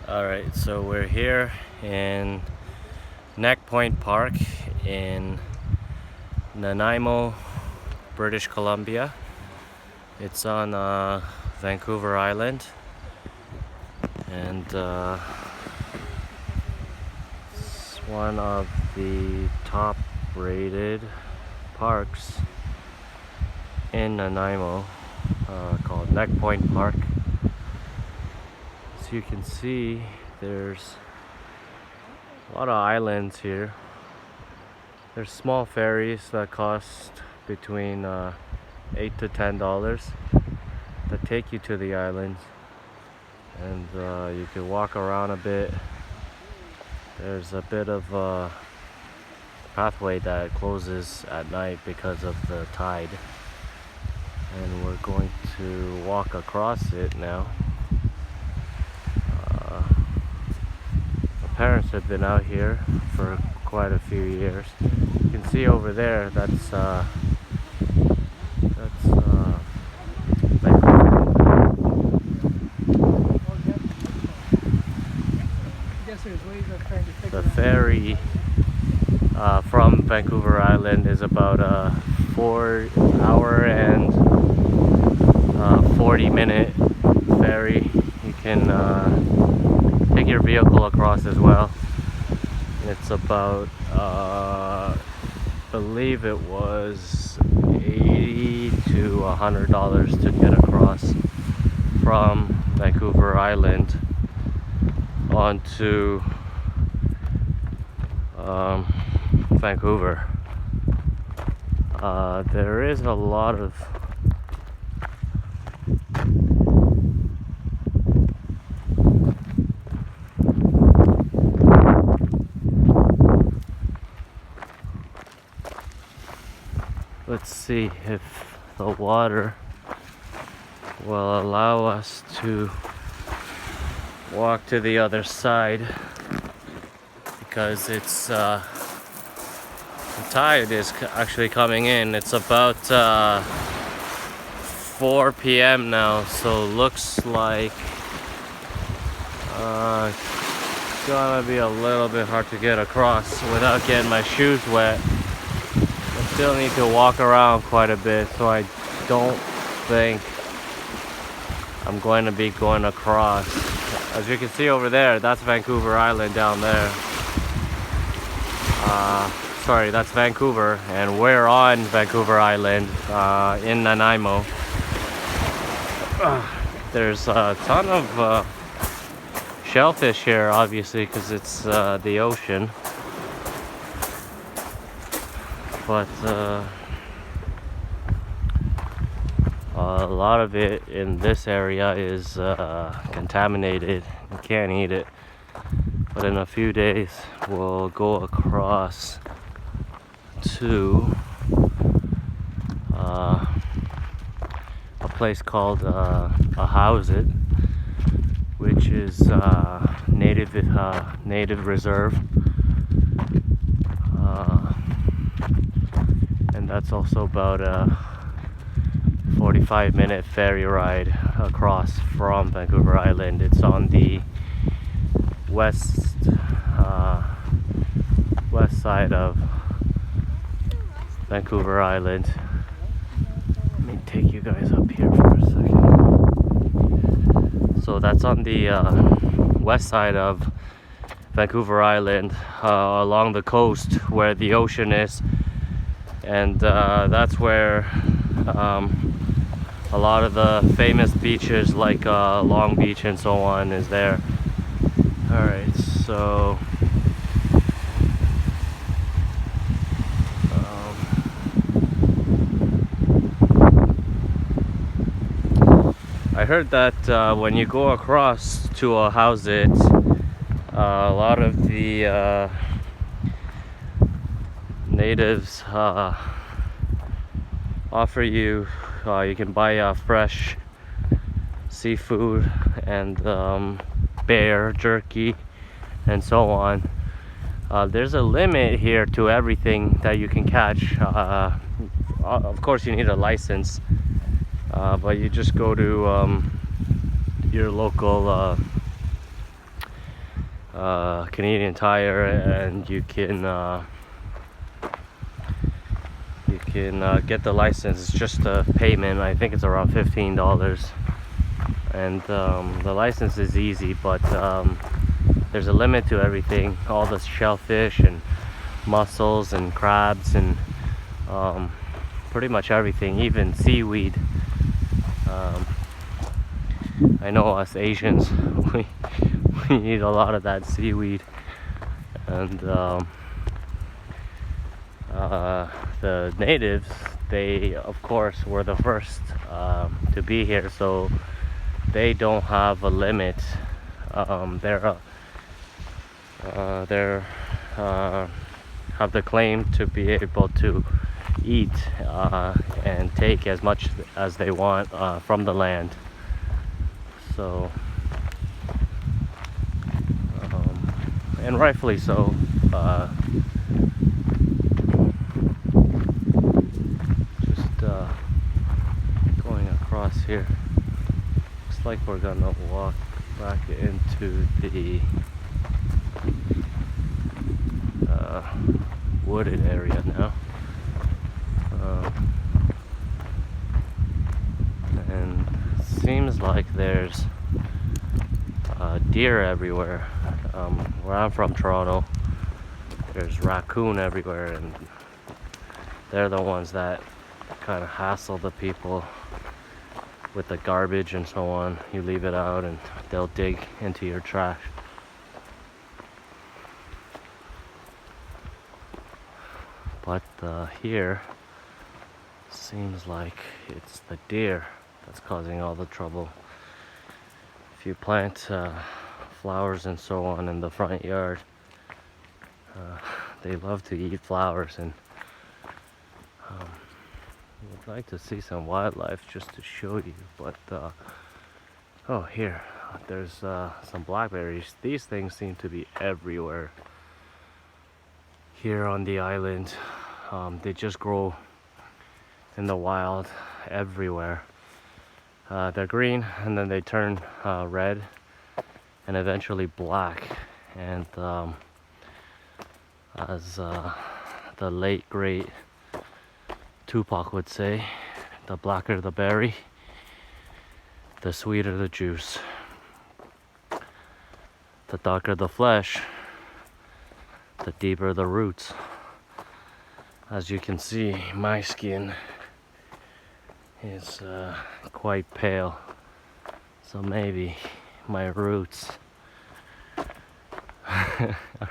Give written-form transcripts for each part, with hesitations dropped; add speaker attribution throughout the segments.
Speaker 1: Alright, so we're here in Neck Point Park in Nanaimo, British Columbia. It's on Vancouver Island, and it's one of the top rated parks in Nanaimo, called Neck Point Park. As you can see, there's a lot of islands here. There's small ferries that cost between $8 to $10 that take you to the islands, and you can walk around a bit. There's a bit of a pathway that closes at night because of the tide, and we're going to walk across it now. My parents have been out here for quite a few years. You can see over there, that's the ferry from Vancouver Island is about a 4-hour and 40-minute ferry. You can take your vehicle across as well. It's about I believe it was $80 to $100 to get across from Vancouver Island onto Vancouver. There is a lot of let's see if the water will allow us to walk to the other side, because it's the tide is actually coming in. It's about 4 p.m. now, so looks like it's gonna be a little bit hard to get across without getting my shoes wet. I still need to walk around quite a bit, so I don't think I'm going to be going across. As you can see over there, that's Vancouver Island down there. Sorry, that's Vancouver, and we're on Vancouver Island in Nanaimo. There's a ton of shellfish here, obviously, because it's the ocean. But a lot of it in this area is contaminated. You can't eat it. But in a few days, we'll go across to a place called a Houset, which is native reserve. And that's also about a 45-minute ferry ride across from Vancouver Island. It's on the west side of Vancouver Island. Let me take you guys up here for a second. So that's on the west side of Vancouver Island, along the coast where the ocean is, and that's where a lot of the famous beaches like Long Beach and so on is there. Alright, so I heard that when you go across to a Houset, a lot of the natives offer you can buy fresh seafood and bear jerky and so on. There's a limit here to everything that you can catch. Of course you need a license, but you just go to your local Canadian Tire, and you can get the license. It's just a payment. I think it's around $15, and the license is easy, but there's a limit to everything. All the shellfish and mussels and crabs and pretty much everything, even seaweed. I know us Asians, we eat a lot of that seaweed, and the natives, they of course were the first to be here, so they don't have a limit. They're have the claim to be able to eat and take as much as they want from the land. So and rightfully so. Just going across here, looks like we're gonna walk back into the wooded area now, and it seems like there's deer everywhere. Where I'm from, Toronto, there's raccoon everywhere, and they're the ones that kind of hassle the people with the garbage and so on. You leave it out and they'll dig into your trash. But here seems like it's the deer that's causing all the trouble. If you plant flowers and so on in the front yard, they love to eat flowers, and would like to see some wildlife just to show you. But oh, here there's some blackberries. These things seem to be everywhere here on the island. They just grow in the wild everywhere. They're green, and then they turn red and eventually black, and as the late great Tupac would say, the blacker the berry, the sweeter the juice. The darker the flesh, the deeper the roots. As you can see, my skin is quite pale, so maybe my roots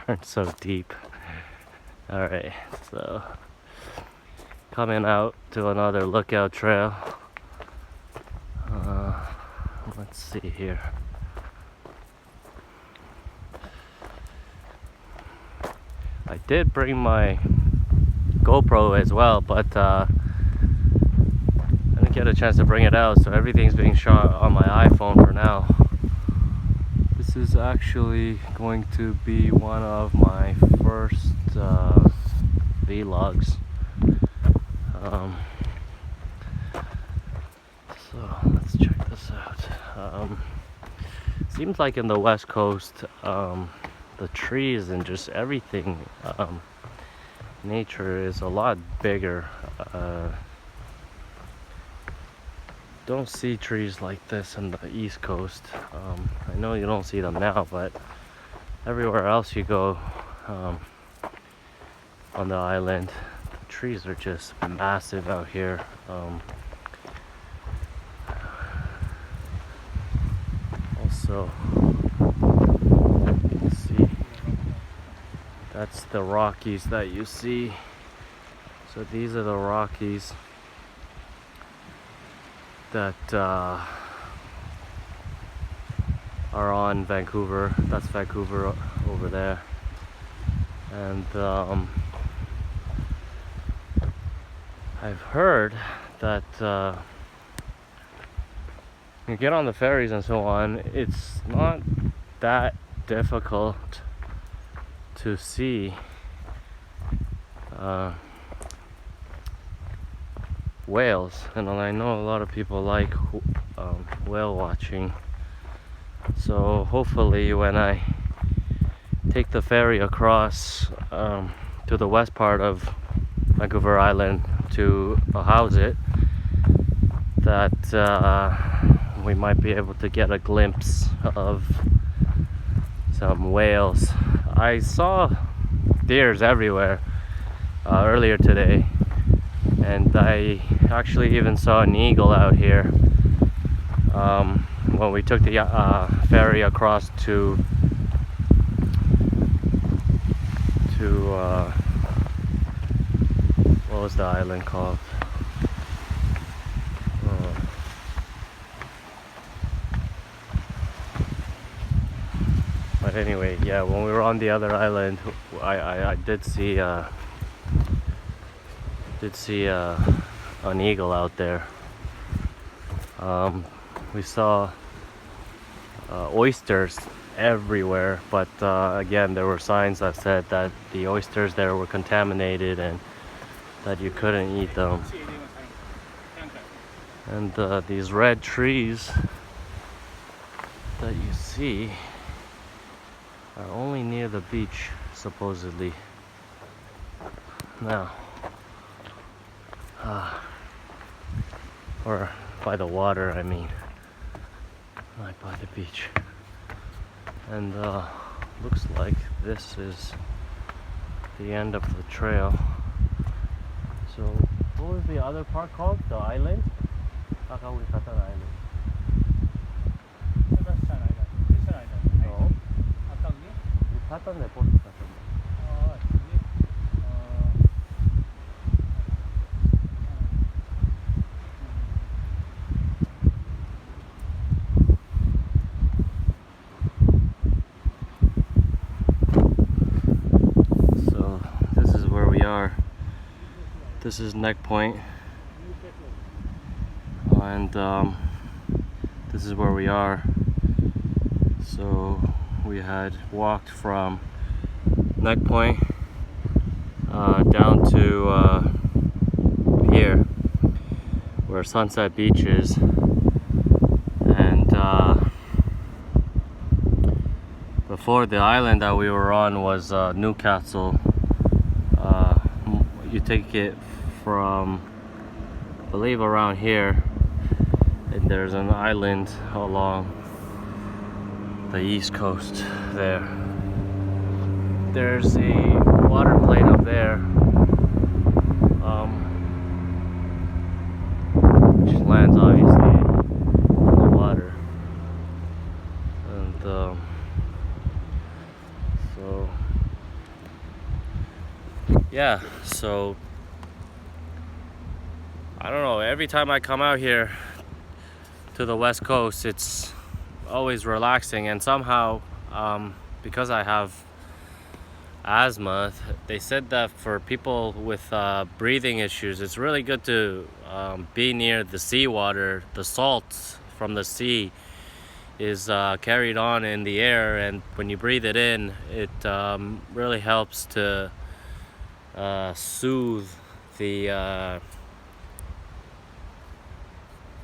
Speaker 1: aren't so deep. Alright, so coming out to another lookout trail. Let's see here. I did bring my GoPro as well, but I didn't get a chance to bring it out, so everything's being shot on my iPhone for now. This is actually going to be one of my first vlogs. So let's check this out. Seems like in the West Coast, the trees and just everything, nature is a lot bigger. Don't see trees like this on the East Coast. I know you don't see them now, but everywhere else you go on the island, the trees are just massive out here. Also, let's see, that's the Rockies that you see. So these are the Rockies that are on Vancouver. That's Vancouver over there. And I've heard that you get on the ferries and so on, it's not that difficult to see whales, and I know a lot of people like whale watching. So hopefully when I take the ferry across to the west part of Vancouver Island to house it, that we might be able to get a glimpse of some whales. I saw deers everywhere earlier today, and I actually even saw an eagle out here when we took the ferry across to what was the island called? But anyway, yeah, when we were on the other island, I did see an eagle out there. We saw oysters everywhere, but again, there were signs that said that the oysters there were contaminated and that you couldn't eat them. And these red trees that you see are only near the beach, supposedly. Now, or by the water, I mean, not by the beach. And looks like this is the end of the trail. So, what was the other part called? The island? Kakawikatan Island. No. Ikatan de Port Ikatan. So, this is where we are. This is Neck Point, and this is where we are. So we had walked from Neck Point down to here where Sunset Beach is, and before, the island that we were on was Newcastle. You take it from, I believe, around here, and there's an island along the east coast there. There's a water plane up there, which lands obviously in the water, and so yeah, so I don't know, every time I come out here to the west coast, it's always relaxing. And somehow, because I have asthma, they said that for people with breathing issues, it's really good to be near the seawater. The salt from the sea is carried on in the air, and when you breathe it in, it really helps to soothe the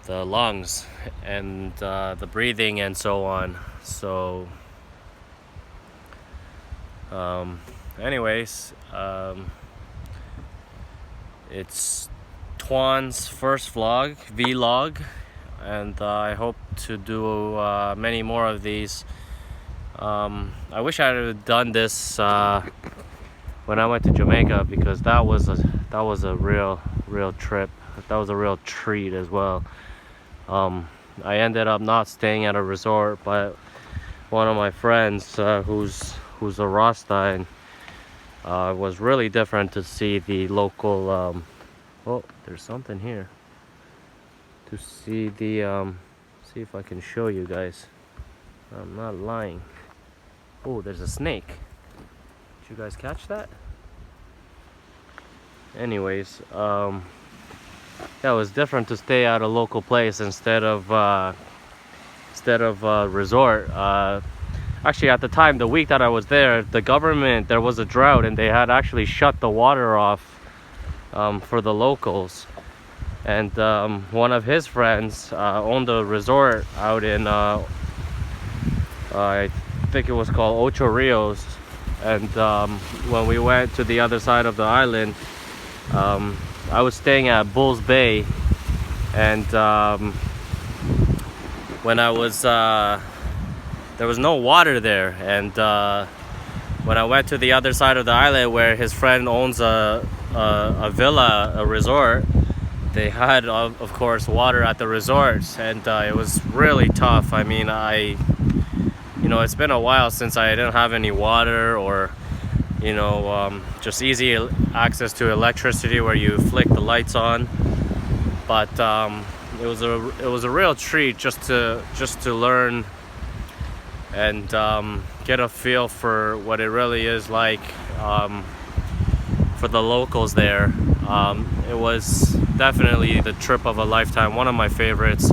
Speaker 1: lungs and the breathing and so on. So anyways, it's Twan's first vlog, and I hope to do many more of these. I wish I had done this when I went to Jamaica, because that was a real trip. That was a real treat as well. I ended up not staying at a resort, but one of my friends who's a Rasta, and it was really different to see the local oh, there's something here, to see the see if I can show you guys. I'm not lying. Oh, there's a snake. Did you guys catch that? Anyways, yeah, it was different to stay at a local place instead of resort. Actually, at the time, the week that I was there, the government, there was a drought, and they had actually shut the water off for the locals. And one of his friends owned a resort out in I think it was called Ocho Rios, And when we went to the other side of the island, I was staying at Bulls Bay, and when I was there was no water there, and when I went to the other side of the island where his friend owns a villa, a resort, they had of course water at the resorts, and it was really tough. I mean, it's been a while since I didn't have any water, or just easy access to electricity where you flick the lights on. But it was a real treat just to learn and get a feel for what it really is like for the locals there. It was definitely the trip of a lifetime, one of my favorites.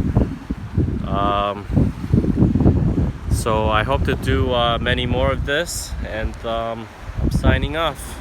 Speaker 1: So I hope to do many more of this, and I'm signing off.